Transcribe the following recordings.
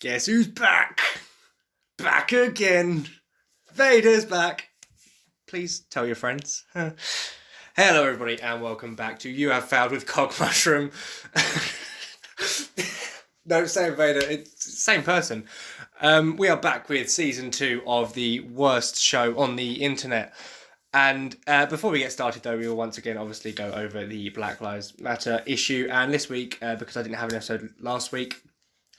Guess who's back? Back again. Vader's back. Please tell your friends. Hello, everybody, and welcome back to You Have Failed with Cog Mushroom. No, SaiyanVader, it's the same person. We are back with season 2 of the worst show on the internet. And before we get started, though, we will once again obviously go over the Black Lives Matter issue. And this week, because I didn't have an episode last week,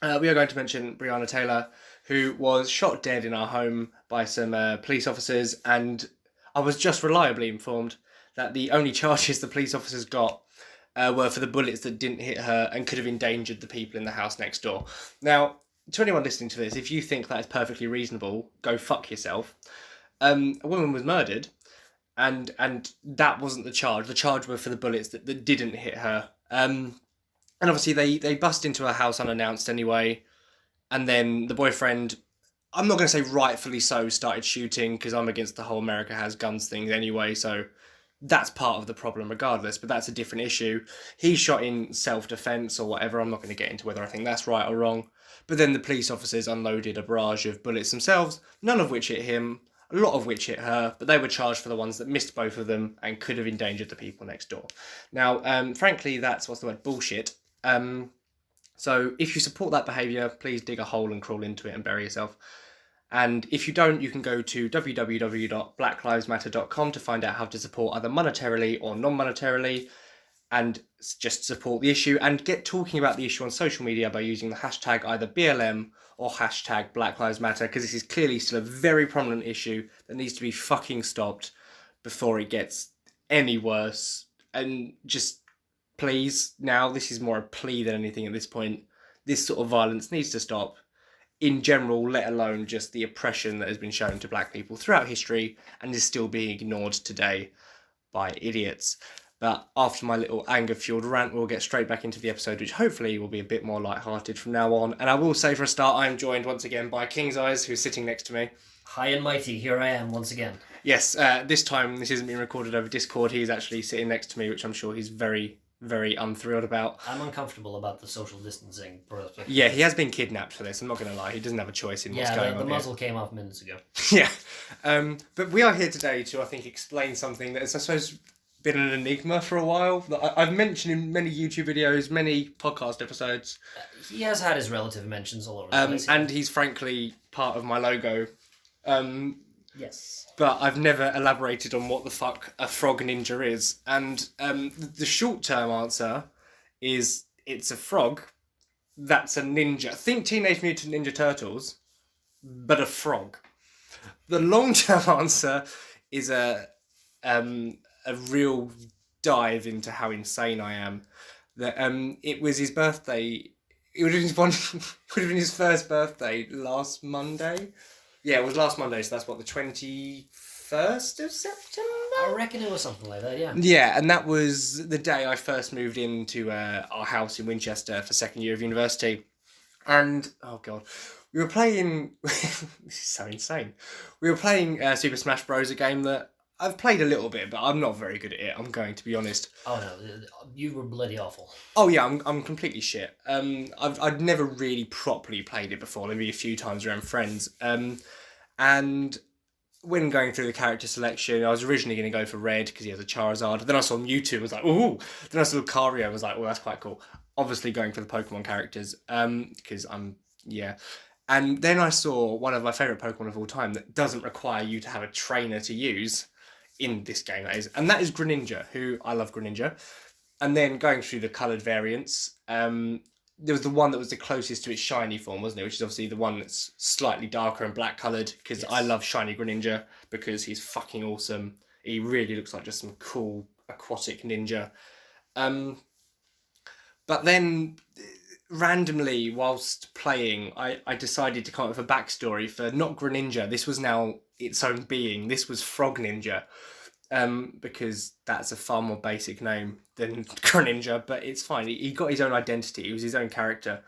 we are going to mention Breonna Taylor, who was shot dead in our home by some police officers. And I was just reliably informed that the only charges the police officers got were for the bullets that didn't hit her and could have endangered the people in the house next door. Now, to anyone listening to this, if you think that is perfectly reasonable, go fuck yourself. A woman was murdered, and that wasn't the charge. The charge were for the bullets that didn't hit her. And obviously they bust into her house unannounced anyway, and then the boyfriend, I'm not going to say rightfully so, started shooting, because I'm against the whole America has guns thing anyway, so that's part of the problem regardless, but that's a different issue. He shot in self-defense or whatever. I'm not going to get into whether I think that's right or wrong. But then the police officers unloaded a barrage of bullets themselves, none of which hit him, a lot of which hit her, but they were charged for the ones that missed both of them and could have endangered the people next door. Now, frankly, that's, what's the word, bullshit. So if you support that behaviour, please dig a hole and crawl into it and bury yourself. And if you don't, you can go to www.blacklivesmatter.com to find out how to support either monetarily or non-monetarily, and just support the issue and get talking about the issue on social media by using the hashtag either BLM or hashtag Black Lives Matter, because this is clearly still a very prominent issue that needs to be fucking stopped before it gets any worse. And just please, now this is more a plea than anything at this point, this sort of violence needs to stop in general, let alone just the oppression that has been shown to black people throughout history and is still being ignored today by idiots. But after my little anger-fueled rant, we'll get straight back into the episode, which hopefully will be a bit more light-hearted from now on. And I will say for a start, I am joined once again by King's Eyes, who's sitting next to me. High and mighty, here I am once again. Yes, this time this isn't being recorded over Discord. He's actually sitting next to me, which I'm sure he's very, very unthrilled about. I'm uncomfortable about the social distancing. Yeah, he has been kidnapped for this, I'm not going to lie. He doesn't have a choice in what's going on. The muzzle came off minutes ago. Yeah. But we are here today to, I think, explain something that is, I suppose, been an enigma for a while. I've mentioned in many YouTube videos, many podcast episodes. He has had his relative mentions all over the place. And he's frankly part of my logo. Yes. But I've never elaborated on what the fuck a frog ninja is. And the short-term answer is it's a frog that's a ninja. Think Teenage Mutant Ninja Turtles, but a frog. The long-term answer is a real dive into how insane I am. That it was his birthday. It would have been his first birthday last Monday. Yeah, it was last Monday, so that's what, the 21st of September? I reckon it was something like that, yeah. Yeah, and that was the day I first moved into our house in Winchester for second year of university. And, oh God, we were playing... This is so insane. We were playing Super Smash Bros, a game that I've played a little bit, but I'm not very good at it, I'm going to be honest. Oh no, you were bloody awful. Oh yeah, I'm completely shit. I've never really properly played it before, maybe a few times around friends. And when going through the character selection, I was originally going to go for Red because he has a Charizard. Then I saw Mewtwo, and was like, ooh. Then I saw Lucario, and was like, oh, that's quite cool. Obviously going for the Pokemon characters, because yeah. And then I saw one of my favourite Pokemon of all time that doesn't require you to have a trainer to use, in this game that is, and that is Greninja, who I love Greninja. And then going through the coloured variants, there was the one that was the closest to its shiny form, wasn't it? Which is obviously the one that's slightly darker and black coloured, because yes. I love shiny Greninja because he's fucking awesome. He really looks like just some cool aquatic ninja. But then randomly, whilst playing, I decided to come up with a backstory for not Greninja. This was now its own being. This was Frog Ninja, because that's a far more basic name than Greninja, but it's fine. He got his own identity. He was his own character.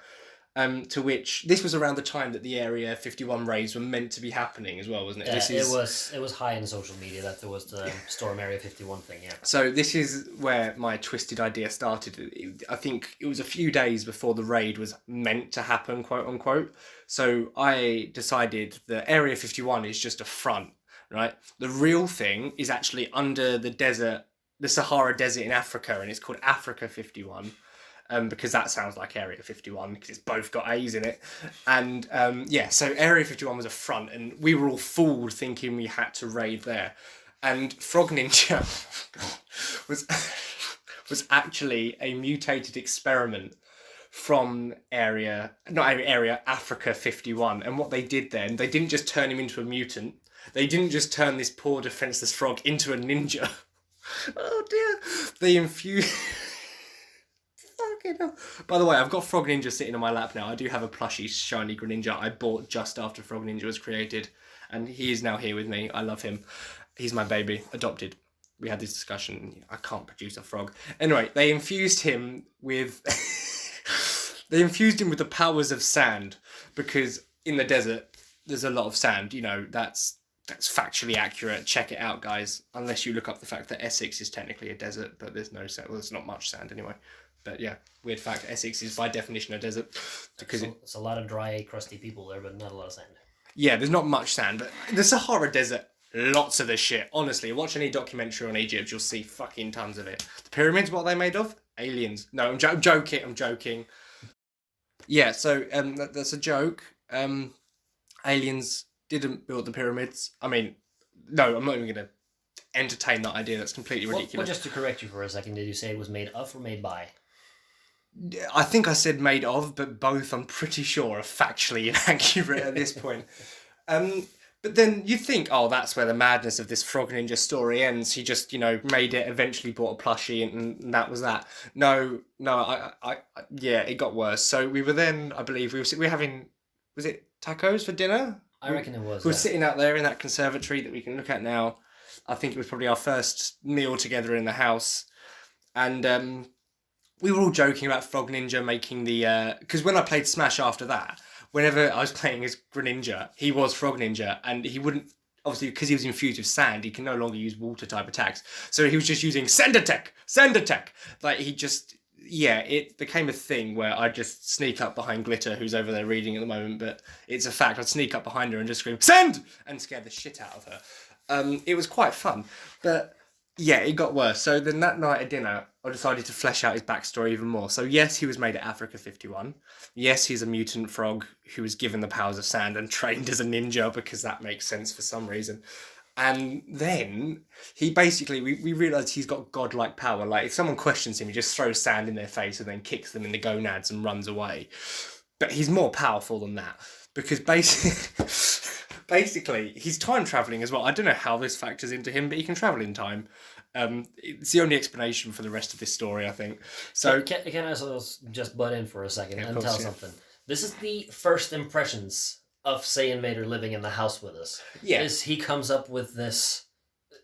To which this was around the time that the Area 51 raids were meant to be happening as well, wasn't it? It was high in social media that there was the Storm Area 51 thing, yeah. So this is where my twisted idea started. I think it was a few days before the raid was meant to happen, quote unquote. So I decided that Area 51 is just a front, right? The real thing is actually under the desert, the Sahara Desert in Africa, and it's called Africa 51. Because that sounds like Area 51, because it's both got A's in it. And so Area 51 was a front, and we were all fooled thinking we had to raid there. And Frog Ninja was actually a mutated experiment from Africa 51. And what they did then, they didn't just turn him into a mutant. They didn't just turn this poor defenseless frog into a ninja. Oh dear. They infused... By the way, I've got Frog Ninja sitting on my lap now. I do have a plushy shiny Greninja I bought just after Frog Ninja was created, and he is now here with me. I love him. He's my baby, adopted. We had this discussion. I can't produce a frog. Anyway, they infused him with the powers of sand, because in the desert there's a lot of sand. You know, that's factually accurate. Check it out, guys. Unless you look up the fact that Essex is technically a desert, but there's no sand. Well, there's not much sand anyway. But yeah, weird fact, Essex is by definition a desert. Because it's a lot of dry, crusty people there, but not a lot of sand. Yeah, there's not much sand, but the Sahara Desert, lots of the shit. Honestly, watch any documentary on Egypt, you'll see fucking tons of it. The pyramids, what are they made of? Aliens. No, I'm joking. Yeah, so that's a joke. Aliens didn't build the pyramids. I mean, no, I'm not even going to entertain that idea. That's completely ridiculous. Well, just to correct you for a second, did you say it was made of or made by? I think I said made of, but both I'm pretty sure are factually inaccurate at this point. But then you think, oh, that's where the madness of this Frog Ninja story ends. He just, made it, eventually bought a plushie, and that was that. No, yeah, it got worse. So we were then, I believe, we were having, was it tacos for dinner? I reckon it was. We were sitting out there in that conservatory that we can look at now. I think it was probably our first meal together in the house. And we were all joking about Frog Ninja making the... Because when I played Smash after that, whenever I was playing as Greninja, he was Frog Ninja, and he wouldn't... Obviously, because he was infused with sand, he can no longer use water-type attacks. So he was just using Sand Attack! Like, he just... Yeah, it became a thing where I'd just sneak up behind Glitter, who's over there reading at the moment, but it's a fact. I'd sneak up behind her and just scream, Send! And scare the shit out of her. It was quite fun, but... Yeah, it got worse. So then that night at dinner, I decided to flesh out his backstory even more. So yes, he was made at Africa 51. Yes, he's a mutant frog who was given the powers of sand and trained as a ninja, because that makes sense for some reason. And then he basically, we realised he's got godlike power. Like, if someone questions him, he just throws sand in their face and then kicks them in the gonads and runs away. But he's more powerful than that, because basically, he's time travelling as well. I don't know how this factors into him, but he can travel in time. It's the only explanation for the rest of this story, I think. So can I just butt in for a second and tell something? This is the first impressions of SaiyanVader living in the house with us. Yeah. He comes up with this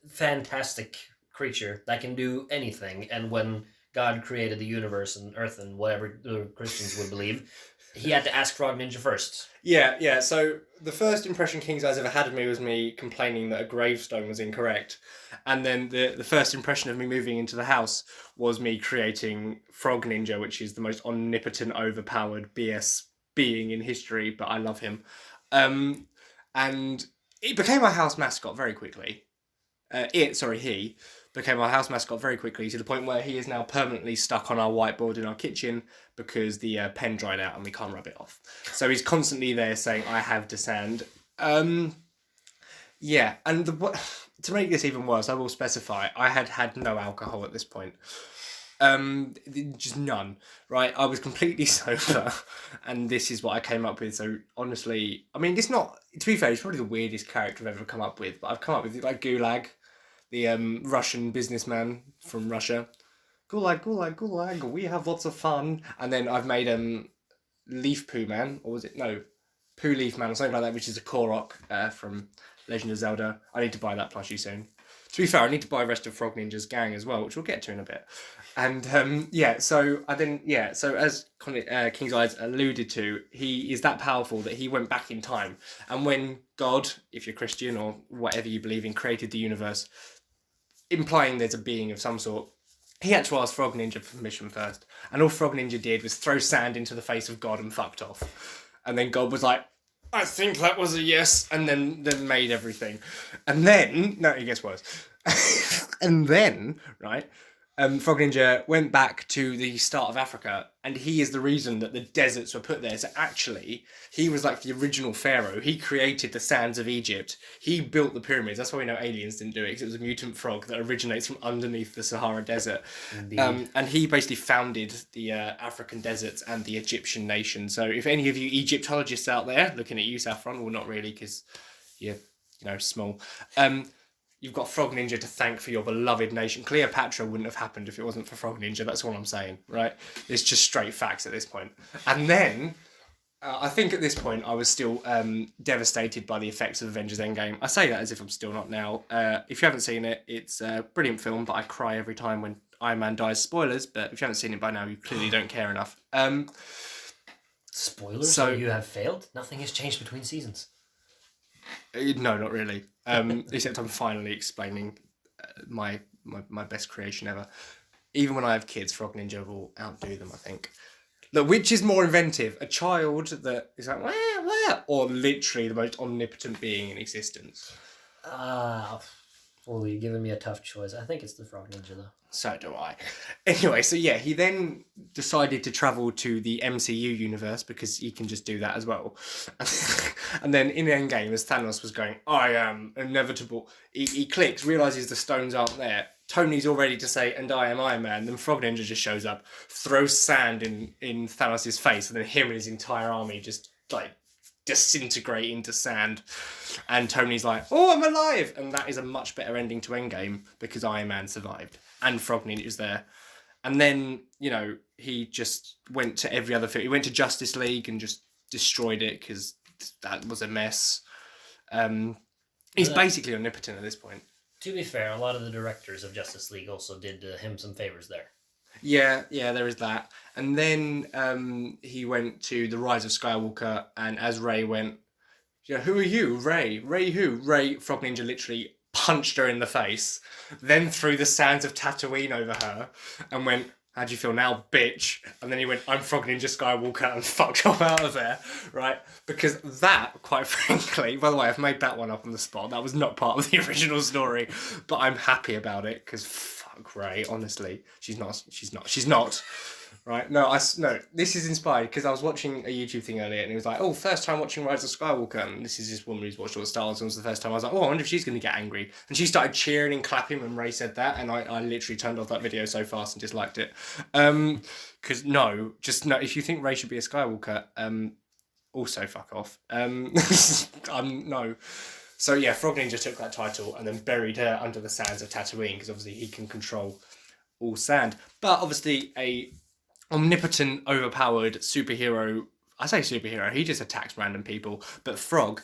fantastic creature that can do anything, and when God created the universe and Earth and whatever the Christians would believe, he had to ask Frog Ninja first. Yeah. So the first impression King's Eyes ever had of me was me complaining that a gravestone was incorrect. And then the first impression of me moving into the house was me creating Frog Ninja, which is the most omnipotent, overpowered BS being in history, but I love him. And it became my house mascot very quickly. He became our house mascot very quickly, to the point where he is now permanently stuck on our whiteboard in our kitchen because the pen dried out and we can't rub it off. So he's constantly there saying, I have to sand. Yeah, and to make this even worse, I will specify, I had no alcohol at this point. Just none, right? I was completely sober, and this is what I came up with. So honestly, I mean, it's not, to be fair, it's probably the weirdest character I've ever come up with, but I've come up with like Gulag, the Russian businessman from Russia. Gulag, we have lots of fun. And then I've made Leaf Poo Man, or was it, no, Poo Leaf Man or something like that, which is a Korok from Legend of Zelda. I need to buy that plushie soon. To be fair, I need to buy the rest of Frog Ninja's gang as well, which we'll get to in a bit. And so as King's Eyes alluded to, he is that powerful that he went back in time. And when God, if you're Christian or whatever you believe in, created the universe, implying there's a being of some sort, he had to ask Frog Ninja for permission first. And all Frog Ninja did was throw sand into the face of God and fucked off. And then God was like, I think that was a yes, and then made everything. And then, no, it gets worse. And then, right, Frog Ninja went back to the start of Africa, and he is the reason that the deserts were put there. So actually, he was like the original pharaoh. He created the sands of Egypt. He built the pyramids. That's why we know aliens didn't do it, because it was a mutant frog that originates from underneath the Sahara Desert. And he basically founded the African deserts and the Egyptian nation. So if any of you Egyptologists out there looking at you, Saffron, well, not really, because you're, small. You've got Frog Ninja to thank for your beloved nation. Cleopatra wouldn't have happened if it wasn't for Frog Ninja. That's all I'm saying, right? It's just straight facts at this point. And then, I think at this point, I was still devastated by the effects of Avengers Endgame. I say that as if I'm still not now. If you haven't seen it, it's a brilliant film, but I cry every time when Iron Man dies. Spoilers, but if you haven't seen it by now, you clearly don't care enough. Spoilers? So you have failed? Nothing has changed between seasons. No, not really. Except I'm finally explaining my best creation ever. Even when I have kids, Frog Ninja will outdo them, I think. Look, which is more inventive? A child that is like, where? Or literally the most omnipotent being in existence? Well, you're giving me a tough choice. I think it's the Frog Ninja, though. So do I. Anyway, so yeah, he then decided to travel to the MCU universe because he can just do that as well. And then in Endgame, as Thanos was going, I am inevitable, he clicks, realises the stones aren't there. Tony's all ready to say, and I am Iron Man. Then Frog Ninja just shows up, throws sand in Thanos' face, and then him and his entire army just like disintegrate into sand. And Tony's like, oh, I'm alive! And that is a much better ending to Endgame because Iron Man survived. And Frog Ninja's there. And then, he just went to every other film. He went to Justice League and just destroyed it because that was a mess. He's basically omnipotent at this point. To be fair, a lot of the directors of Justice League also did him some favors there. Yeah, there is that. And then he went to The Rise of Skywalker, and as Rey went, who are you? Rey. Rey who? Rey, Frog Ninja literally punched her in the face, then threw the sands of Tatooine over her, and went, how do you feel now, bitch? And then he went, I'm Frog Ninja Skywalker, and fucked off out of there, right? Because that, quite frankly, by the way, I've made that one up on the spot. That was not part of the original story, but I'm happy about it, because fuck Rey, honestly. She's not. Right? No, this is inspired because I was watching a YouTube thing earlier and it was like, oh, first time watching Rise of Skywalker. And this is this woman who's watched all the Star Wars films the first time. I was like, oh, I wonder if she's going to get angry. And she started cheering and clapping when Rey said that. And I literally turned off that video so fast and disliked it. Because if you think Rey should be a Skywalker, also fuck off. No. So yeah, Frog Ninja took that title and then buried her under the sands of Tatooine because obviously he can control all sand. But obviously a omnipotent, overpowered superhero. I say superhero, he just attacks random people. But Frog,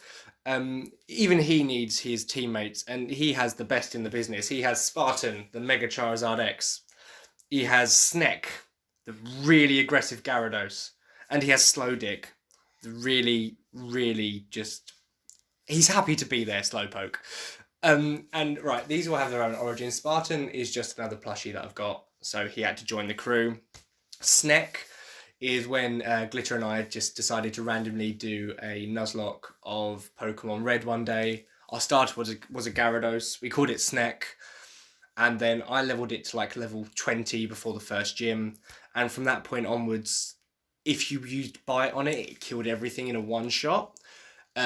even he needs his teammates, and he has the best in the business. He has Spartan, the Mega Charizard X. He has Snek, the really aggressive Gyarados. And he has Slowdick, the really, really just... He's happy to be there, Slowpoke. And right, these all have their own origins. Spartan is just another plushie that I've got, so he had to join the crew. Snek is when Glitter and I just decided to randomly do a Nuzlocke of Pokemon Red one day. Our starter was a Gyarados. We called it Snek. And then I leveled it to like level 20 before the first gym. And from that point onwards, if you used Bite on it, it killed everything in a one-shot.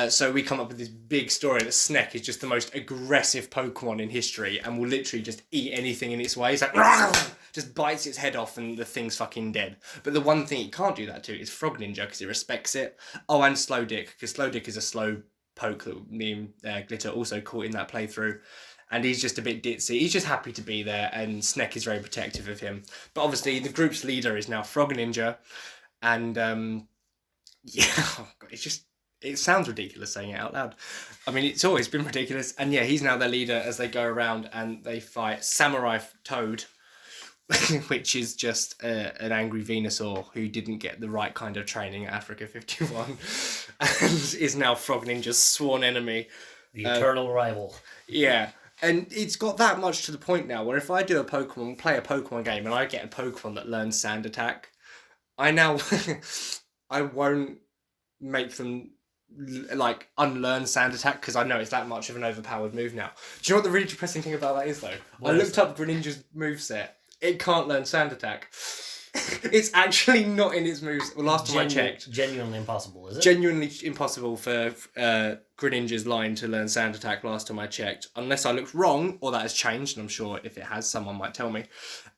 So we come up with this big story that Snek is just the most aggressive Pokemon in history and will literally just eat anything in its way. It's like, just bites its head off and the thing's fucking dead. But the one thing it can't do that to is Frog Ninja because it respects it. Oh, and Slowdick, because Slowdick is a slow poke that me and Glitter also caught in that playthrough. And he's just a bit ditzy. He's just happy to be there and Snek is very protective of him. But obviously the group's leader is now Frog Ninja. And yeah, oh God, it sounds ridiculous saying it out loud. I mean, it's always been ridiculous. And yeah, he's now their leader as they go around and they fight Samurai Toad, which is just an angry Venusaur who didn't get the right kind of training at Africa 51 and is now Frog Ninja's sworn enemy. The eternal rival. Yeah. And it's got that much to the point now where if I do play a Pokemon game and I get a Pokemon that learns Sand Attack, I won't make them like unlearn Sand Attack because I know it's that much of an overpowered move now. Do you know what the really depressing thing about that is though? I looked up Greninja's moveset. It can't learn Sand Attack. It's actually not in its moves. Well, last time I checked. Genuinely impossible, is it? Genuinely impossible for Greninja's line to learn Sand Attack last time I checked. Unless I looked wrong, or that has changed, and I'm sure if it has, someone might tell me.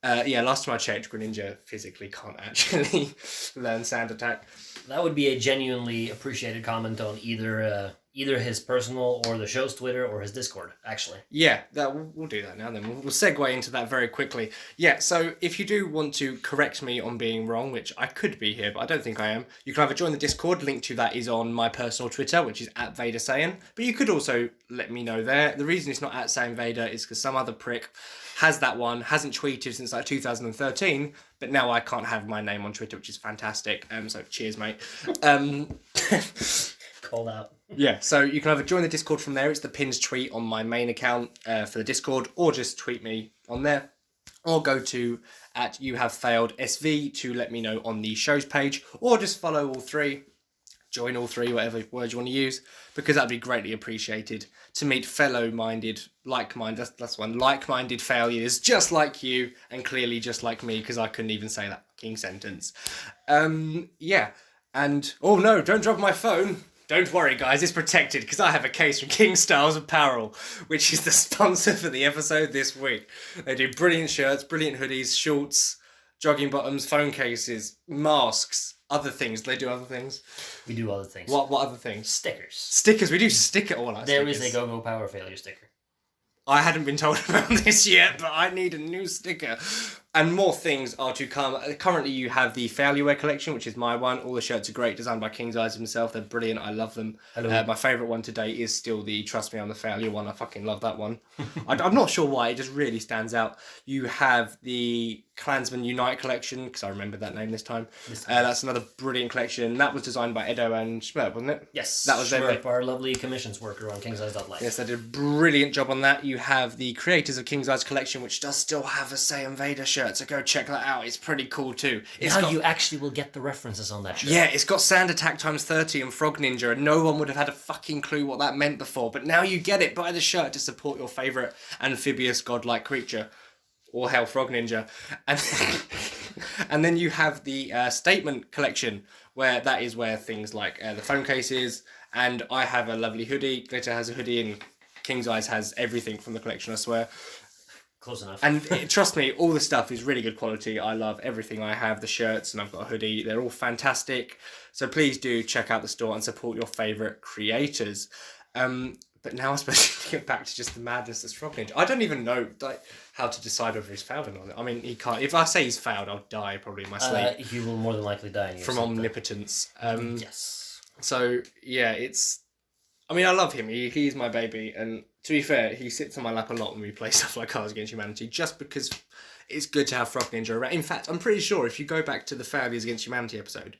Last time I checked, Greninja physically can't actually learn Sand Attack. That would be a genuinely appreciated comment on either his personal or the show's Twitter or his Discord, actually. Yeah, we'll do that now then. We'll segue into that very quickly. Yeah, so if you do want to correct me on being wrong, which I could be here, but I don't think I am, you can either join the Discord. Link to that is on my personal Twitter, which is @VaderSaiyan. But you could also let me know there. The reason it's not @SaiyanVader is because some other prick has that one, hasn't tweeted since like 2013, but now I can't have my name on Twitter, which is fantastic. So cheers, mate. Called out. Yeah, so you can either join the Discord from there, it's the pinned tweet on my main account for the Discord, or just tweet me on there, or go to @YouHaveFailedSV to let me know on the show's page, or just follow all three, join all three, whatever word you want to use, because that'd be greatly appreciated to meet like-minded failures, just like you, and clearly just like me, because I couldn't even say that fucking sentence. Yeah, and, oh no, don't drop my phone. Don't worry, guys, it's protected because I have a case from King Styles Apparel, which is the sponsor for the episode this week. They do brilliant shirts, brilliant hoodies, shorts, jogging bottoms, phone cases, masks, other things. They do other things. We do other things. What other things? Stickers. Stickers. We do sticker all our There stickers. is a Go-Go Power Failure sticker. I hadn't been told about this yet, but I need a new sticker. And more things are to come. Currently, you have the Failure Wear collection, which is my one. All the shirts are great, designed by King's Eyes himself. They're brilliant. I love them. My favourite one today is still the Trust Me, I'm the Failure one. I fucking love that one. I'm not sure why. It just really stands out. You have the Klansman Unite collection, because I remember that name this time. That's another brilliant collection. That was designed by Edo and Schmerp, wasn't it? Yes. That was Schmerp, our lovely commissions worker on kingseyes.life. Yes, they did a brilliant job on that. You have the creators of King's Eyes collection, which does still have a SaiyanVader shirt, so go check that out. It's pretty cool too. You actually will get the references on that shirt. Yeah, it's got Sand Attack times 30 and Frog Ninja, and no one would have had a fucking clue what that meant before. But now you get it. Buy the shirt to support your favourite amphibious godlike creature. Or hell, Frog Ninja. And then you have the Statement collection, where that is where things like the phone cases, and I have a lovely hoodie. Glitter has a hoodie, and King's Eyes has everything from the collection, I swear. Close enough. And trust me, all the stuff is really good quality. I love everything I have, the shirts, and I've got a hoodie. They're all fantastic. So please do check out the store and support your favourite creators. But now I suppose to get back to just the madness that's Frog Ninja. I don't even know how to decide whether he's failed or not. I mean, he can't. If I say he's failed, I'll die probably in my sleep. He will more than likely die in your from sleep, omnipotence. Yes. So yeah, I mean, I love him. He's my baby, and to be fair, he sits on my lap a lot when we play stuff like Cards Against Humanity, just because it's good to have Frog Ninja around. In fact, I'm pretty sure if you go back to the Failures Against Humanity episode,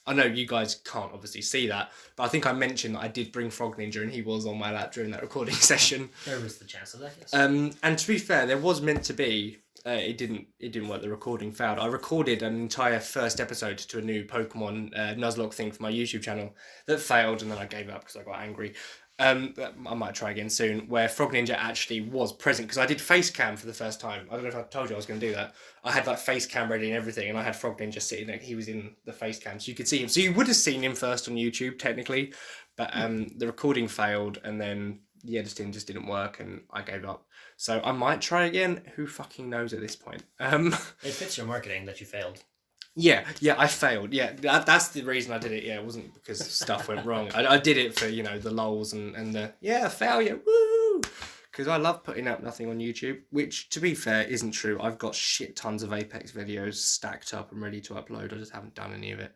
I know you guys can't obviously see that, but I think I mentioned that I did bring Frog Ninja, and he was on my lap during that recording session. There was the chance of that, yes. And to be fair, there was meant to be. It didn't work. The recording failed. I recorded an entire first episode to a new Pokemon Nuzlocke thing for my YouTube channel that failed, and then I gave up because I got angry. I might try again soon, where Frog Ninja actually was present, because I did face cam for the first time. I don't know if I told you I was going to do that. I had like face cam ready and everything, and I had Frog Ninja sitting there. He was in the face cam, so you could see him. So you would have seen him first on YouTube, technically, but the recording failed, and then the editing just didn't work, and I gave up. So I might try again. Who fucking knows at this point? It fits your marketing that you failed. Yeah, I failed. Yeah, that's the reason I did it. Yeah, it wasn't because stuff went wrong. I did it for, the lols and the, failure, woo! Because I love putting up nothing on YouTube, which, to be fair, isn't true. I've got shit tons of Apex videos stacked up and ready to upload. I just haven't done any of it.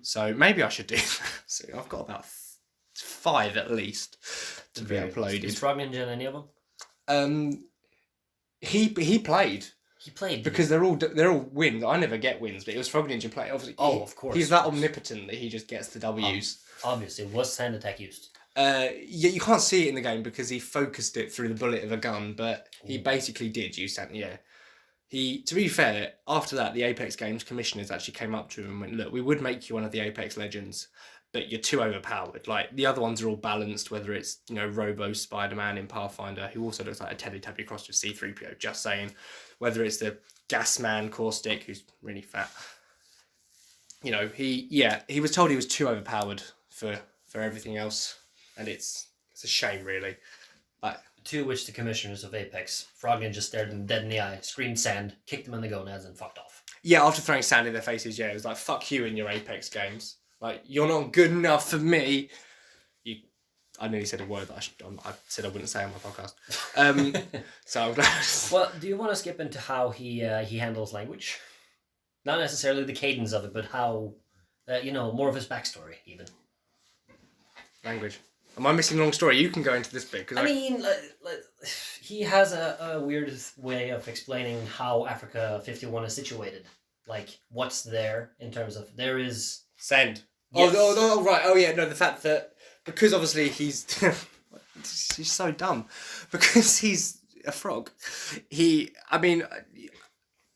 So maybe I should do that. So I've got about 5 at least to be uploaded. Is Frog Ninja in any of them? He played. He played because they're all wins. I never get wins, but it was Frog Ninja play. Obviously, of course. He's that omnipotent that he just gets the W's. Obviously, what's hand attack used? Yeah, you can't see it in the game because he focused it through the bullet of a gun, but he basically did use that. Yeah. To be fair, after that, the Apex Games commissioners actually came up to him and went, "Look, we would make you one of the Apex Legends, but you're too overpowered. Like, the other ones are all balanced, whether it's, Robo Spider-Man in Pathfinder, who also looks like a Teletubby crossed with C-3PO, just saying, whether it's the Gas Man Caustic, who's really fat. He was told he was too overpowered for everything else, and it's a shame, really. To which the commissioners of Apex, Frog Ninja stared them dead in the eye, screamed sand, kicked them in the gonads, and fucked off. Yeah, after throwing sand in their faces, it was like, fuck you in your Apex games. Like, you're not good enough for me. I nearly said a word that I said I wouldn't say on my podcast. So I'm glad. Well, do you want to skip into how he handles language? Not necessarily the cadence of it, but how, more of his backstory, even. Language. Am I missing a long story? You can go into this bit. I mean, he has a weird way of explaining how Africa 51 is situated. Like, what's there in terms of... There is... Send. Yes. Oh, right. Oh, yeah. No, the fact that... Because obviously he's... he's so dumb. Because he's a frog.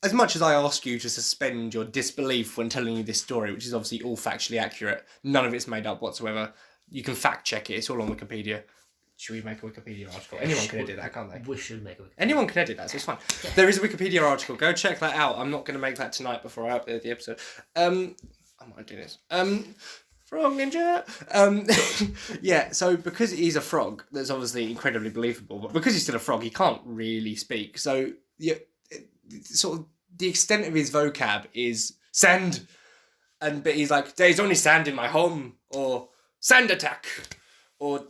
As much as I ask you to suspend your disbelief when telling you this story, which is obviously all factually accurate, none of it's made up whatsoever. You can fact check it. It's all on Wikipedia. Should we make a Wikipedia article? Anyone can edit that, can't they? We should make a Wikipedia. Anyone can edit that, so it's fine. Yeah. There is a Wikipedia article. Go check that out. I'm not going to make that tonight before I upload the episode. I might do this. Frog Ninja. Yeah, so because he's a frog, that's obviously incredibly believable. But because he's still a frog, he can't really speak. So, yeah, sort of the extent of his vocab is sand. But he's like, there's only sand in my home. Or... sand attack, or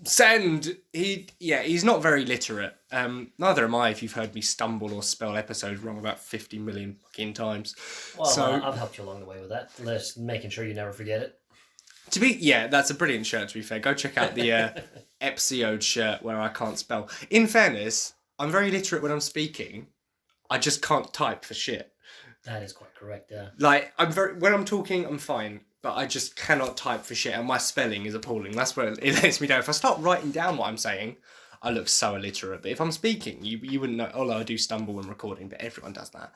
send. He's not very literate. Neither am I. If you've heard me stumble or spell episodes wrong about 50 million fucking times. Well, I've helped you along the way with that. Just making sure you never forget it. That's a brilliant shirt. To be fair, go check out the episode shirt where I can't spell. In fairness, I'm very literate when I'm speaking. I just can't type for shit. That is quite correct. Yeah. Like when I'm talking, I'm fine. But I just cannot type for shit, and my spelling is appalling. That's where it lets me down. If I start writing down what I'm saying, I look so illiterate. But if I'm speaking, you wouldn't know. Although I do stumble when recording, but everyone does that.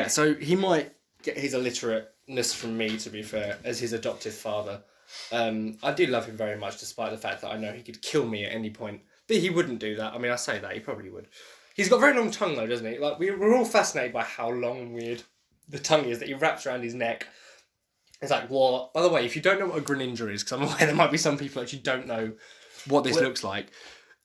So he might get his illiterateness from me, to be fair, as his adoptive father. I do love him very much, despite the fact that I know he could kill me at any point. But he wouldn't do that. I mean, I say that, he probably would. He's got a very long tongue, though, doesn't he? Like, we're all fascinated by how long and weird the tongue is that he wraps around his neck. It's like, what? By the way, if you don't know what a Greninja is, because I'm aware there might be some people actually don't know what this looks like,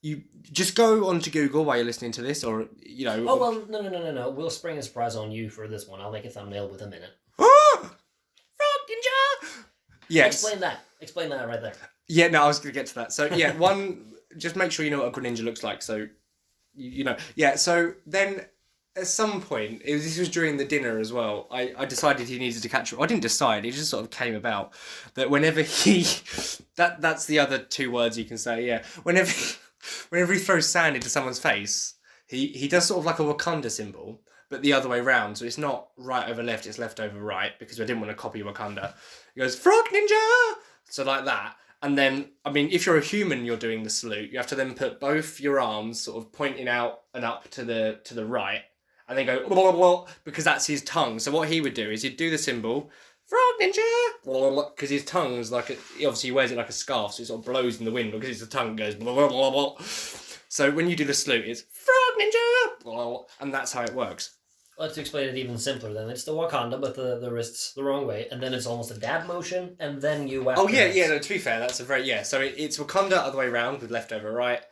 you just go onto Google while you're listening to this, or, Oh, well, no. We'll spring a surprise on you for this one. I'll make a thumbnail with a minute. Frog Ninja! Yes. Explain that right there. Yeah, no, I was going to get to that. So, yeah, just make sure you know what a Greninja looks like, so, Yeah, so then... At some point, this was during the dinner as well, I decided he needed to catch... I didn't decide, it just sort of came about. That whenever he... That's the other 2 words you can say, yeah. Whenever he throws sand into someone's face, he does sort of like a Wakanda symbol, but the other way round. So it's not right over left, it's left over right, because I didn't want to copy Wakanda. He goes, Frog Ninja! So like that. And then, I mean, if you're a human, you're doing the salute. You have to then put both your arms sort of pointing out and up to the right. And then go, blah, blah, blah, because that's his tongue. So what he would do is he'd do the symbol, Frog Ninja, because his tongue's like, obviously he wears it like a scarf, so it sort of blows in the wind, because his tongue goes, blah, blah, blah, blah. So when you do the salute, it's Frog Ninja, blah, blah, blah, and that's how it works. Well, to explain it even simpler then, it's the Wakanda, but the wrists the wrong way, and then it's almost a dab motion, and then you whack. Oh, yeah, no, to be fair, that's a very, so it's Wakanda other way round, with left over right,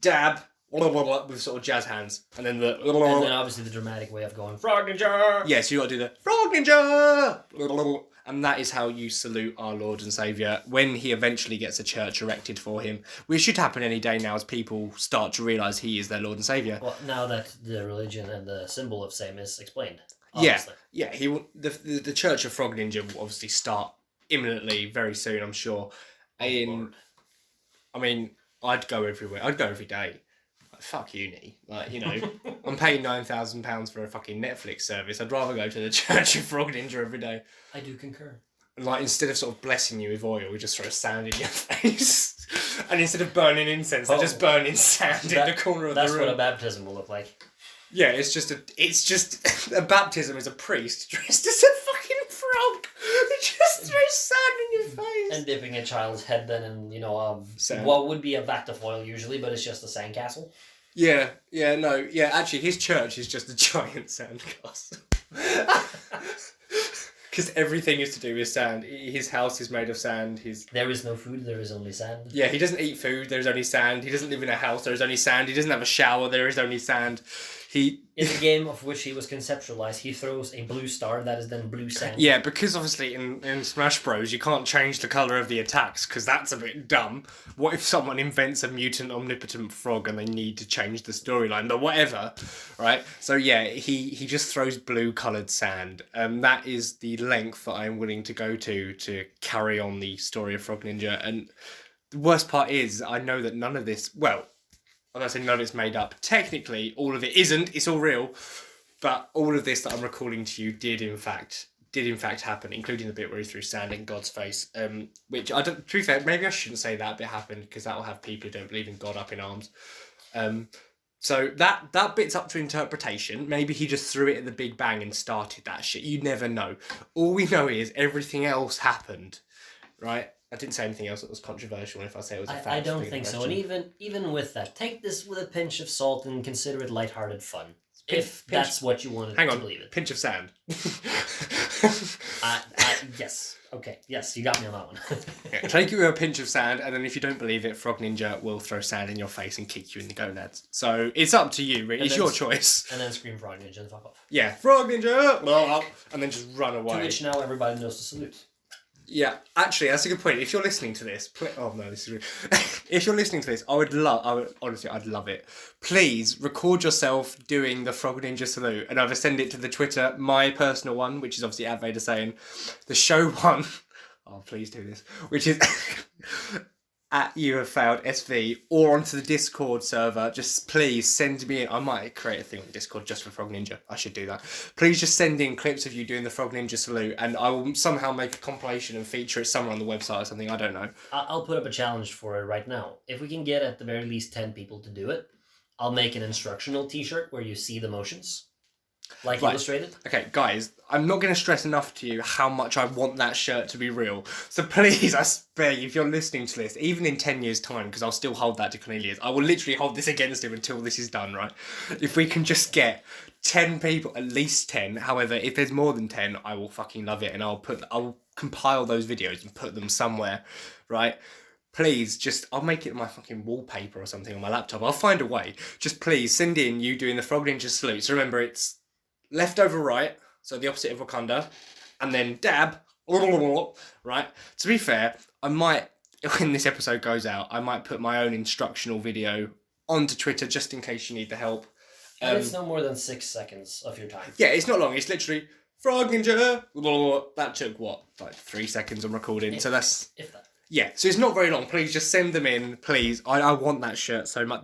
dab, blah, blah, blah, with sort of jazz hands, and then the... And then obviously the dramatic way of going, Frog Ninja! Yeah, so you got to do the Frog Ninja! Blah, blah, blah. And that is how you salute our Lord and Saviour when he eventually gets a church erected for him, which should happen any day now as people start to realise he is their Lord and Saviour. Well, now that the religion and the symbol of same is explained. Obviously. Yeah. The Church of Frog Ninja will obviously start imminently, very soon, I'm sure. Lord. I mean, I'd go everywhere. I'd go every day. Like, fuck uni. Like, you know, I'm paying £9,000 for a fucking Netflix service. I'd rather go to the Church of Frog Ninja every day. I do concur. Like, instead of sort of blessing you with oil, we just throw sand in your face. And instead of burning incense, they're just burning sand in the corner of the room. That's what a baptism will look like. Yeah, it's just a baptism is a priest dressed as a fucking frog. They just throw sand in your face. And dipping a child's head then in, Sand. what would be a vat of oil usually, but it's just a sandcastle. Yeah, actually his church is just a giant sandcastle. Because everything is to do with sand. His house is made of sand. There is no food, there is only sand. Yeah, he doesn't eat food, there's only sand. He doesn't live in a house, there is only sand. He doesn't have a shower, there is only sand. In the game of which he was conceptualized, he throws a blue star that is then blue sand. Yeah, because obviously in Smash Bros you can't change the colour of the attacks because that's a bit dumb. What if someone invents a mutant omnipotent frog and they need to change the storyline? But whatever, right? So yeah, he just throws blue coloured sand. That is the length that I'm willing to go to carry on the story of Frog Ninja. And the worst part is I know that none of this, well, I'm not saying none of it's made up. Technically, all of it isn't. It's all real. But all of this that I'm recalling to you did in fact happen, including the bit where he threw sand in God's face. Which I don't. To be fair, maybe I shouldn't say that bit happened because that will have people who don't believe in God up in arms. So that bit's up to interpretation. Maybe he just threw it at the Big Bang and started that shit. You never know. All we know is everything else happened, right? I didn't say anything else that was controversial. If I say it was a fact, I don't think so. And even with that, take this with a pinch of salt and consider it lighthearted fun. That's what you wanted to believe it. Pinch of sand. Yes. Okay. Yes, you got me on that one. Yeah, take it with a pinch of sand, and then if you don't believe it, Frog Ninja will throw sand in your face and kick you in the gonads. So it's up to you, really. It's your choice. And then scream Frog Ninja and fuck off. Yeah, Frog Ninja! And then just run away. To which now everybody knows to salute. Yeah, actually, that's a good point. If you're listening to this, oh no, this is rude. If you're listening to this, honestly, I'd love it. Please record yourself doing the Frog Ninja salute and either send it to the Twitter, my personal one, which is obviously @Vader saying, the show one. Oh, please do this, which is @YouHaveFailedSV, or onto the Discord server. Just please send me in. I might create a thing on Discord just for Frog Ninja. I should do that. Please just send in clips of you doing the Frog Ninja salute, and I will somehow make a compilation and feature it somewhere on the website or something. I don't know. I'll put up a challenge for it right now. If we can get at the very least 10 people to do it, I'll make an instructional t-shirt where you see the motions. Like illustrated? Okay, guys, I'm not going to stress enough to you how much I want that shirt to be real. So please, I spare you, if you're listening to this, even in 10 years' time, because I'll still hold that to Cornelius, I will literally hold this against him until this is done, right? If we can just get 10 people, at least 10, however, if there's more than 10, I will fucking love it, and I'll compile those videos and put them somewhere, right? Please, I'll make it my fucking wallpaper or something on my laptop. I'll find a way. Just please, send in you doing the Frog Ninja salute. So remember, it's left over right, so the opposite of Wakanda, and then dab, right? To be fair, I might, when this episode goes out, I might put my own instructional video onto Twitter just in case you need the help. And it's no more than 6 seconds of your time. Yeah, it's not long. It's literally Frog Ninja. That took what, like 3 seconds on recording. So that's if that. Yeah. So it's not very long. Please just send them in, please. I want that shirt so much.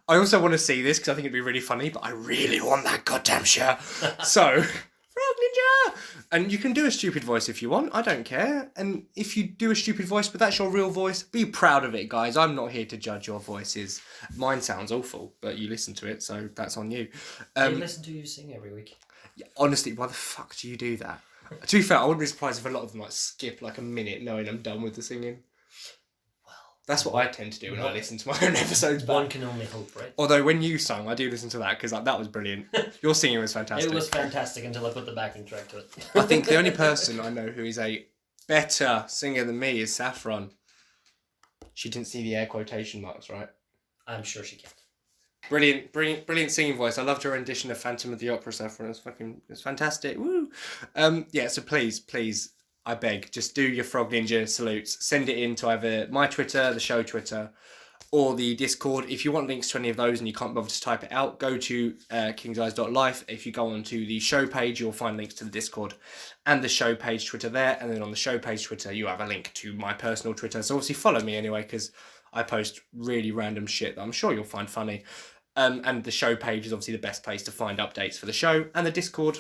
I also want to see this because I think it'd be really funny, but I really want that goddamn shirt. So, Frog Ninja! And you can do a stupid voice if you want. I don't care. And if you do a stupid voice, but that's your real voice, be proud of it, guys. I'm not here to judge your voices. Mine sounds awful, but you listen to it, so that's on you. I listen to you sing every week. Yeah, honestly, why the fuck do you do that? To be fair, I wouldn't be surprised if a lot of them skip like a minute knowing I'm done with the singing. That's what I tend to do when I listen to my own episodes back. One can only hope, right? Although when you sung, I do listen to that because that was brilliant. Your singing was fantastic. It was fantastic until I put the backing track to it. I think the only person I know who is a better singer than me is Saffron. She didn't see the air quotation marks, right? I'm sure she can. Brilliant singing voice. I loved her rendition of Phantom of the Opera, Saffron. It's fantastic. Woo! Yeah, so please, I beg, just do your Frog Ninja salutes. Send it in to either my Twitter, the show Twitter, or the Discord. If you want links to any of those and you can't bother to type it out, go to kingseyes.life. If you go onto the show page, you'll find links to the Discord and the show page Twitter there. And then on the show page Twitter, you have a link to my personal Twitter. So obviously follow me anyway, because I post really random shit that I'm sure you'll find funny. And the show page is obviously the best place to find updates for the show. And the Discord,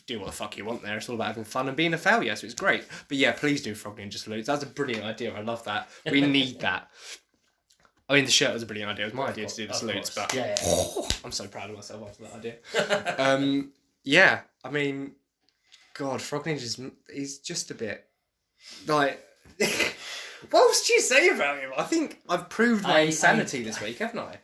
do what the fuck you want there. It's all about having fun and being a failure, so it's great. But yeah, please do Frog Ninja salutes. That's a brilliant idea. I love that. We need that. I mean, the shirt was a brilliant idea. It was my idea to do the salutes, but yeah. I'm so proud of myself after that idea. Yeah, I mean, God, Frog Ninja's, he's just a bit, like, what else do you say about him? I think I've proved my insanity this week, haven't I?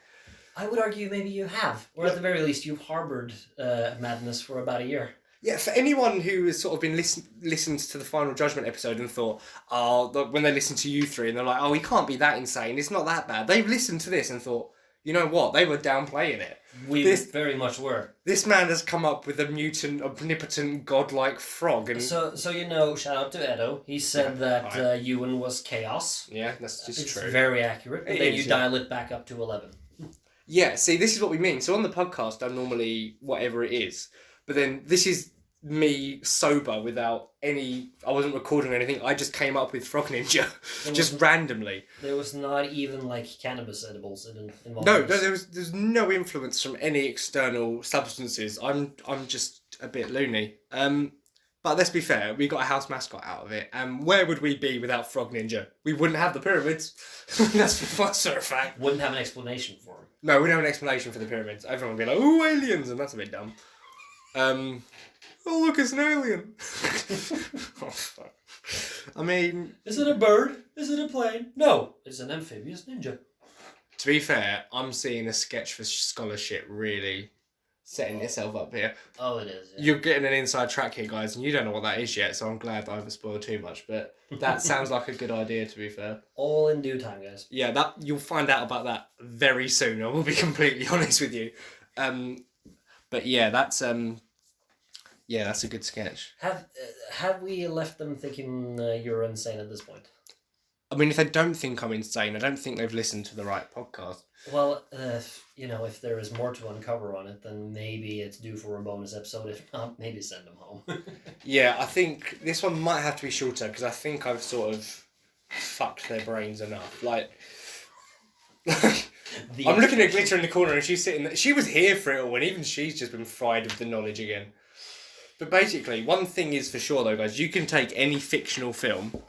I would argue maybe you have, or at the very least you've harboured madness for about a year. Yeah, for anyone who has sort of been listened to the Final Judgment episode and thought, when they listen to you three and they're like, he can't be that insane, it's not that bad. They've listened to this and thought, you know what, they were downplaying it. We very much were. This man has come up with a mutant, omnipotent, godlike frog. And So shout out to Edo. He said that Ewan was chaos. Yeah, that's just true. It's very accurate. But then you dial it back up to 11. Yeah, see, this is what we mean. So on the podcast, I'm normally whatever it is. But then this is me sober without any... I wasn't recording anything. I just came up with Frog Ninja. Just randomly. There was not even, cannabis edibles involved. No, there's no influence from any external substances. I'm just a bit loony. But let's be fair, we got a house mascot out of it. And where would we be without Frog Ninja? We wouldn't have the pyramids. That's for a fact. Wouldn't have an explanation for them. No, we don't have an explanation for the pyramids. Everyone would be like, "Oh, aliens," and that's a bit dumb. Oh, look, it's an alien. Oh, fuck. I mean... Is it a bird? Is it a plane? No, it's an amphibious ninja. To be fair, I'm seeing a sketch for scholarship really setting itself up here. Oh, it is. Yeah. You're getting an inside track here, guys, and you don't know what that is yet, so I'm glad that I haven't spoiled too much, but that sounds like a good idea, to be fair. All in due time, guys. Yeah, you'll find out about that very soon, I will be completely honest with you. But yeah, that's a good sketch. Have we left them thinking you're insane at this point? I mean, if they don't think I'm insane, I don't think they've listened to the right podcast. Well, if there is more to uncover on it, then maybe it's due for a bonus episode. If not, maybe send them home. Yeah, I think this one might have to be shorter, because I think I've sort of fucked their brains enough. I'm looking at Glitter in the corner and she's sitting there. She was here for it all, and even she's just been fried with the knowledge again. But basically, one thing is for sure though, guys, you can take any fictional film.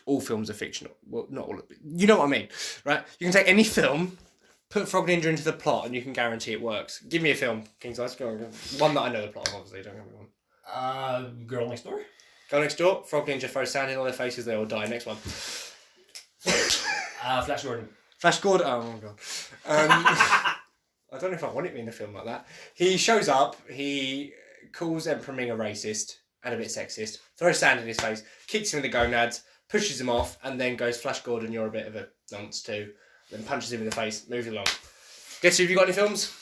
All films are fictional. Well, not all of it. You know what I mean, right? You can take any film, put Frog Ninja into the plot, and you can guarantee it works. Give me a film, King's Eyes. Go on. One that I know the plot of, obviously. Don't give me one. Girl Next Door? Girl Next Door. Frog Ninja throws sand in all their faces, they all die. Next one. Flash Gordon. Flash Gordon. Oh my god. I don't know if I want it in a film like that. He shows up. He calls Emperor Ming a racist and a bit sexist. Throws sand in his face. Kicks him in the gonads. Pushes him off. And then goes, Flash Gordon, you're a bit of a nonce too. Then punches him in the face. Moves along. Guess who, have you got any films?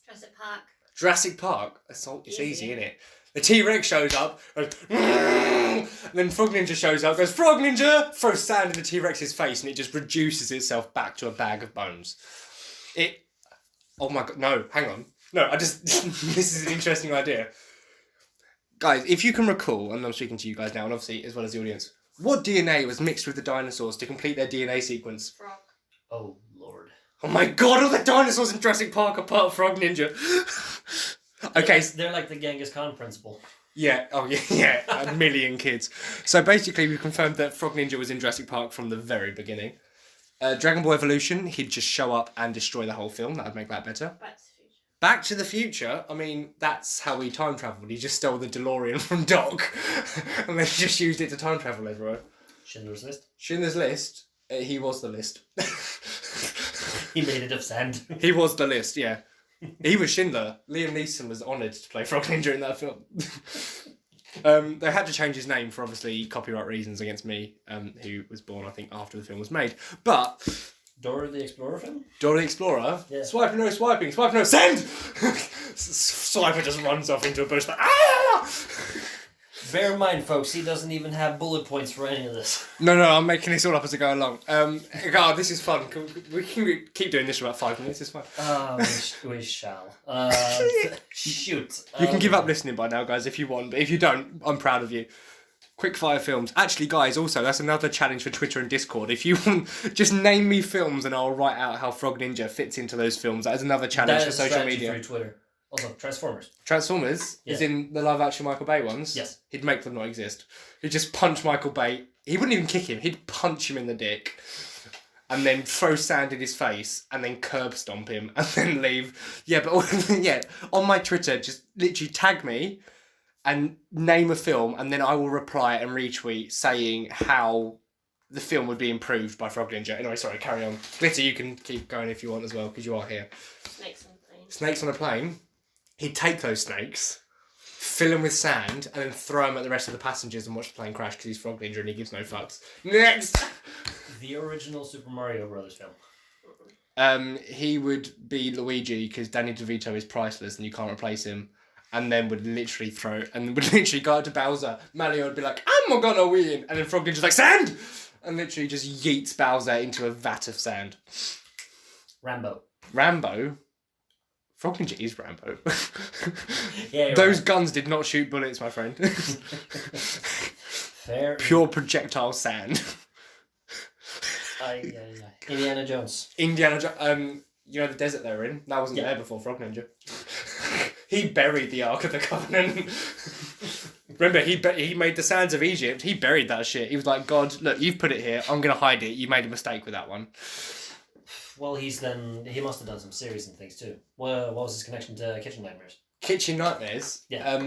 Jurassic Park. Jurassic Park. It's easy, isn't it? The T-Rex shows up, goes, and then Frog Ninja shows up, goes, Frog Ninja! Throws sand in the T-Rex's face and it just reduces itself back to a bag of bones. Oh my god, no, hang on. No, this is an interesting idea. Guys, if you can recall, and I'm speaking to you guys now, and obviously as well as the audience, what DNA was mixed with the dinosaurs to complete their DNA sequence? Frog. Oh, Lord. Oh my god, all the dinosaurs in Jurassic Park apart from Frog Ninja. Okay. They're like the Genghis Khan principle. Yeah, yeah, a million kids. So basically we've confirmed that Frog Ninja was in Jurassic Park from the very beginning. Dragon Ball Evolution, he'd just show up and destroy the whole film. That would make that better. Back to the Future, I mean, that's how he time travelled. He just stole the DeLorean from Doc and then just used it to time travel everywhere. Schindler's List. Schindler's List, he was the list. He made it of sand. He was the list, yeah. He was Schindler. Liam Neeson was honoured to play Frog Ninja in that film. They had to change his name for obviously copyright reasons against me, who was born, I think, after the film was made. But... Dora the Explorer film? Dora the Explorer? Yeah. Swiper, no swiping. Swiper, no send! Swiper just runs off into a bush like, ah! Bear in mind, folks, he doesn't even have bullet points for any of this. No, I'm making this all up as I go along. God, this is fun. We can keep doing this for about 5 minutes. It's fine. We shall. Shoot. You can give up listening by now, guys, if you want. But if you don't, I'm proud of you. Quickfire films. Actually, guys, also, that's another challenge for Twitter and Discord. If you want, just name me films and I'll write out how Frog Ninja fits into those films. That is another challenge for social media. For Twitter. Also, Transformers. Transformers? Yeah. Is in the live-action Michael Bay ones? Yes. He'd make them not exist. He'd just punch Michael Bay. He wouldn't even kick him. He'd punch him in the dick. And then throw sand in his face. And then curb stomp him. And then leave. Yeah, but yeah, on my Twitter, just literally tag me and name a film, and then I will reply and retweet saying how the film would be improved by Frog Ninja. Anyway, sorry, carry on. Glitter, you can keep going if you want as well, because you are here. Snakes on a plane. Snakes on a plane. He'd take those snakes, fill them with sand, and then throw them at the rest of the passengers and watch the plane crash because he's Frog Ninja and he gives no fucks. Next! The original Super Mario Brothers film. He would be Luigi because Danny DeVito is priceless and you can't replace him. And then would literally go up to Bowser. Mario would be like, I'm gonna win. And then Frog Ninja's like, sand! And literally just yeets Bowser into a vat of sand. Rambo. Frog Ninja is Rambo. Yeah, Those guns did not shoot bullets, my friend. Fair. Pure projectile sand. Indiana Jones. You know the desert they were in? That wasn't there before Frog Ninja. He buried the Ark of the Covenant. Remember, he made the sands of Egypt. He buried that shit. He was like, God, look, you've put it here. I'm going to hide it. You made a mistake with that one. Well, he must have done some series and things too. What was his connection to Kitchen Nightmares? Kitchen Nightmares? Yeah.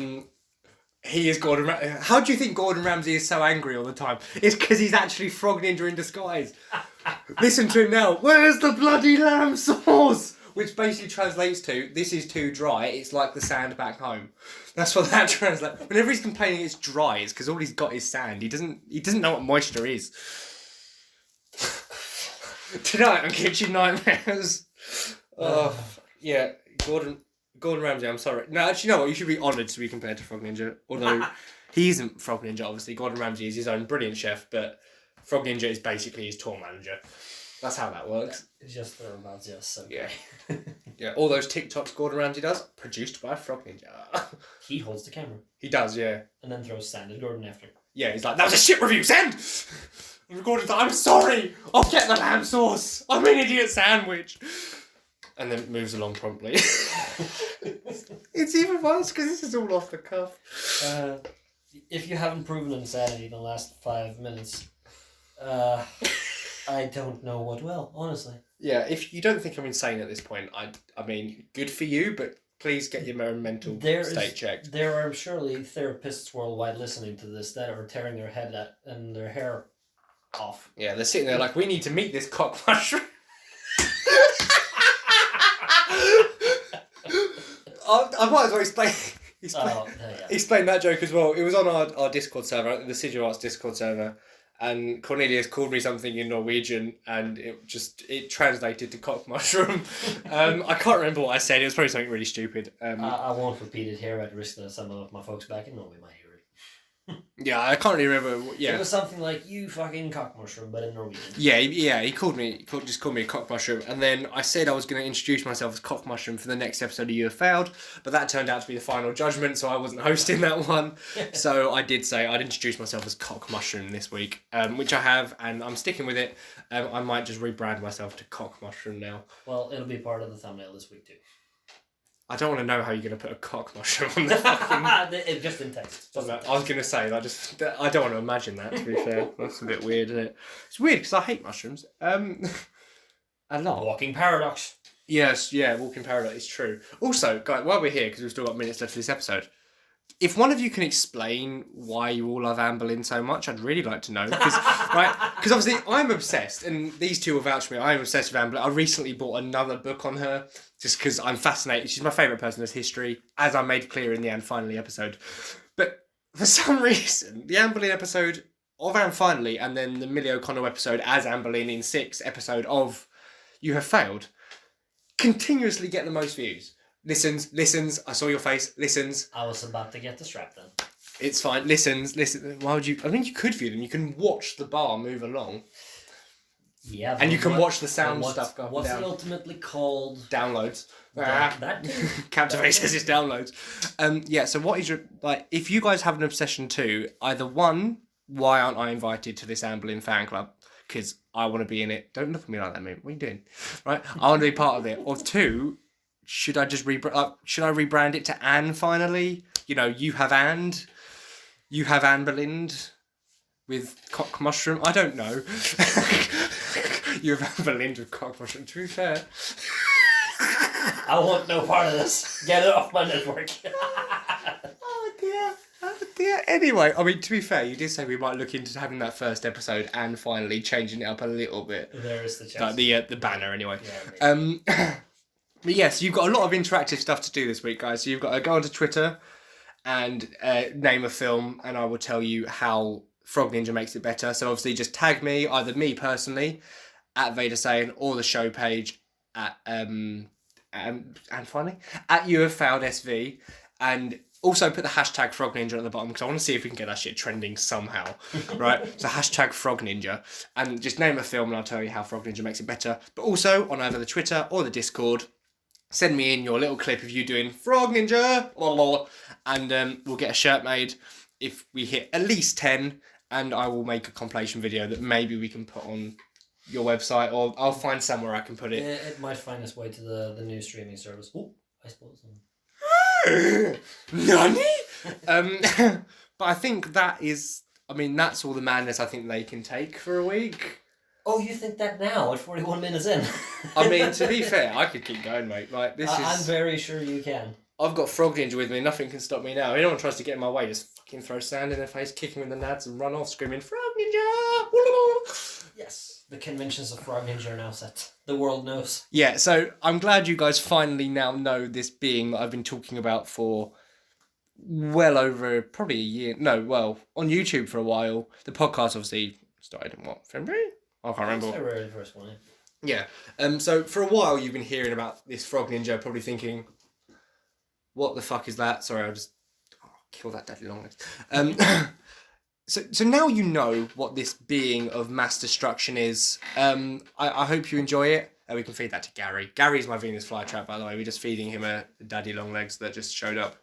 He is Gordon Ramsay. How do you think Gordon Ramsay is so angry all the time? It's because he's actually Frog Ninja in disguise. Listen to him now. Where's the bloody lamb sauce? Which basically translates to, this is too dry, it's like the sand back home. That's what that translates. Whenever he's complaining it's dry, it's because all he's got is sand. He doesn't know what moisture is. Tonight on Kitchen Nightmares. Yeah, Gordon Ramsay, I'm sorry. No, actually, you know what? You should be honoured to be compared to Frog Ninja. Although, he isn't Frog Ninja, obviously. Gordon Ramsay is his own brilliant chef, but Frog Ninja is basically his tour manager. That's how that works. It's just thereabouts, yes. Okay. Yeah. Yeah, all those TikToks Gordon Ramsay does, produced by Frog Ninja. He holds the camera. He does, yeah. And then throws sand at Gordon after. Yeah, he's like, that was a shit review, send! And Gordon's like, I'm sorry, I'll get the lamb sauce. I'm an idiot sandwich. And then moves along promptly. It's even worse because this is all off the cuff. If you haven't proven insanity in the last 5 minutes, I don't know what will, honestly. Yeah, if you don't think I'm insane at this point, I mean, good for you, but please get your own mental state checked. There are surely therapists worldwide listening to this that are tearing their head at and their hair off. Yeah, they're sitting there like, we need to meet this cock mushroom. I might as well explain that joke as well. It was on our Discord server, the Sigil Arts Discord server, and Cornelius called me something in Norwegian, and it translated to cock mushroom. I can't remember what I said. It was probably something really stupid. I won't repeat it here at risk that some of my folks back in Norway might hear it. Yeah, I can't really remember. Yeah, it was something like "you fucking cock mushroom," but in Norwegian. Yeah. He called me a cock mushroom, and then I said I was going to introduce myself as cock mushroom for the next episode of You Have Failed, but that turned out to be the final judgment, so I wasn't hosting that one. So I did say I'd introduce myself as cock mushroom this week, which I have, and I'm sticking with it. I might just rebrand myself to cock mushroom now. Well, it'll be part of the thumbnail this week too. I don't want to know how you're going to put a cock mushroom on the fucking... Just in text. I was going to say, I don't want to imagine that, to be fair. That's a bit weird, isn't it? It's weird because I hate mushrooms. A lot. Walking paradox. Yes, yeah, walking paradox, it's true. Also, guys, while we're here, because we've still got minutes left of this episode, if one of you can explain why you all love Anne Boleyn so much, I'd really like to know. Because obviously I'm obsessed, and these two will vouch for me. I'm obsessed with Anne Boleyn. I recently bought another book on her, just because I'm fascinated. She's my favourite person as history, as I made clear in the Anne Finally episode. But for some reason, the Anne Boleyn episode of Anne Finally, and then the Millie O'Connell episode as Anne Boleyn in 6 episode of You Have Failed, continuously get the most views. Listens, I saw your face, listens. I was about to get the strap then. It's fine. Listen. Why would you? I mean, you could view them. You can watch the bar move along. Yeah, And you can watch the sound what's, stuff go up What's and it down. ultimately called? Downloads. That Captivate says it's downloads. Yeah, so what is your... Like, if you guys have an obsession too, either one, why aren't I invited to this Amberlin fan club? Because I want to be in it. Don't look at me like that, mate. What are you doing? Right? I want to be part of it. Or two, should I just rebrand it to Anne finally? You know, you have Anne Berlind with cock mushroom. I don't know. You have Anne Berlind with cock mushroom. To be fair. I want no part of this. Get it off my network. Oh dear. Anyway, I mean, to be fair, you did say we might look into having that first episode and finally changing it up a little bit. There is the chance. Like the banner, anyway. Yeah, But yes, you've got a lot of interactive stuff to do this week, guys. So you've got to go onto Twitter and name a film, and I will tell you how Frog Ninja makes it better. So obviously, just tag me, either me personally at Vader Saiyan or the show page at and finally at You Have Found SV, and also put the hashtag Frog Ninja at the bottom because I want to see if we can get that shit trending somehow, right? So hashtag Frog Ninja, and just name a film and I'll tell you how Frog Ninja makes it better. But also on either the Twitter or the Discord, send me in your little clip of you doing Frog Ninja, and we'll get a shirt made if we hit at least 10, and I will make a compilation video that maybe we can put on your website, or I'll find somewhere I can put it. Yeah, it might find its way to the new streaming service. Oh, I suppose. Nani? But I think that's all the madness I think they can take for a week. Oh, you think that now at 41 minutes in? I mean, to be fair, I could keep going, mate. Like this I'm very sure you can. I've got Frog Ninja with me. Nothing can stop me now. If anyone tries to get in my way, just fucking throw sand in their face, kick him with the nads, and run off screaming Frog Ninja. Yes. The conventions of Frog Ninja are now set. The world knows. Yeah, so I'm glad you guys finally now know this being that I've been talking about for well over probably a year. No, well, on YouTube for a while. The podcast obviously started in February? I can't remember. February the first one, yeah. Yeah. So for a while you've been hearing about this Frog Ninja, probably thinking, what the fuck is that? Sorry, I'll just kill that daddy long legs. So now you know what this being of mass destruction is. I hope you enjoy it. We can feed that to Gary. Gary's my Venus flytrap, by the way. We're just feeding him a daddy long legs that just showed up.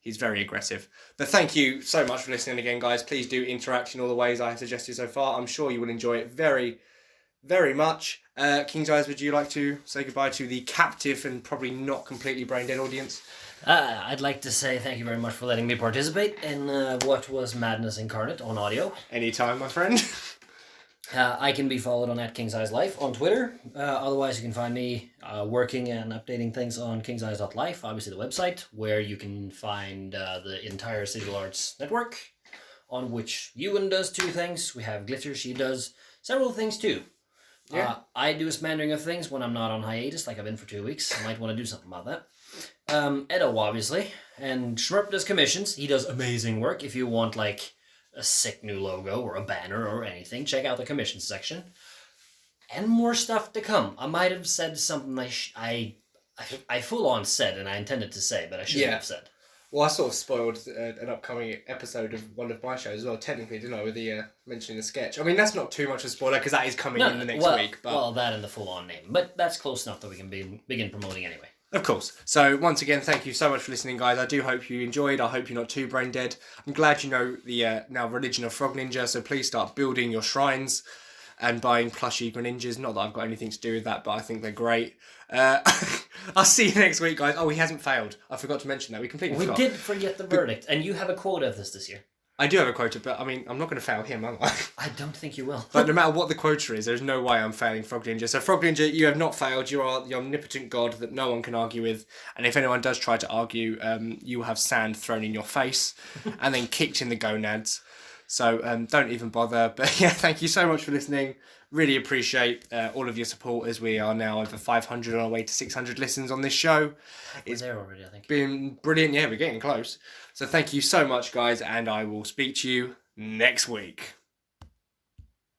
He's very aggressive. But thank you so much for listening again, guys. Please do interact in all the ways I have suggested so far. I'm sure you will enjoy it very, very much. King's Eyes, would you like to say goodbye to the captive and probably not completely brain-dead audience? I'd like to say thank you very much for letting me participate in what was Madness Incarnate on audio. Anytime, my friend. I can be followed on @KingsEyesLife on Twitter. Otherwise, you can find me working and updating things on kingseyes.life, obviously the website, where you can find the entire Civil Arts network, on which Ewan does 2 things. We have Glitter, she does several things too. Yeah. I do a smattering of things when I'm not on hiatus, like I've been for 2 weeks. I might want to do something about that. Edo, obviously, and Shmurp does commissions. He does amazing work. If you want, like, a sick new logo or a banner or anything, check out the commissions section. And more stuff to come. I might have said something I full on said and I intended to say, but I shouldn't have said. Well, I sort of spoiled an upcoming episode of one of my shows as well, technically, didn't I, with the mentioning the sketch. I mean, that's not too much of a spoiler, because that is coming in the next week. But... Well, that and the full-on name. But that's close enough that we can begin promoting anyway. Of course. So, once again, thank you so much for listening, guys. I do hope you enjoyed. I hope you're not too brain dead. I'm glad you know the now religion of Frog Ninja, so please start building your shrines and buying plushie Greninjas. Not that I've got anything to do with that, but I think they're great. I'll see you next week, guys. Oh, he hasn't failed. I forgot to mention that. We completely forgot. We did forget the verdict, and you have a quota of this year. I do have a quota, but I mean, I'm not going to fail him, am I? I don't think you will. But no matter what the quota is, there's no way I'm failing Frog Ninja. So Frog Ninja, you have not failed. You are the omnipotent god that no one can argue with. And if anyone does try to argue, you will have sand thrown in your face and then kicked in the gonads. So don't even bother. But yeah, thank you so much for listening. Really appreciate all of your support, as we are now over 500 on our way to 600 listens on this show. It's there already, I think. Been brilliant. Yeah, we're getting close. So thank you so much, guys, and I will speak to you next week.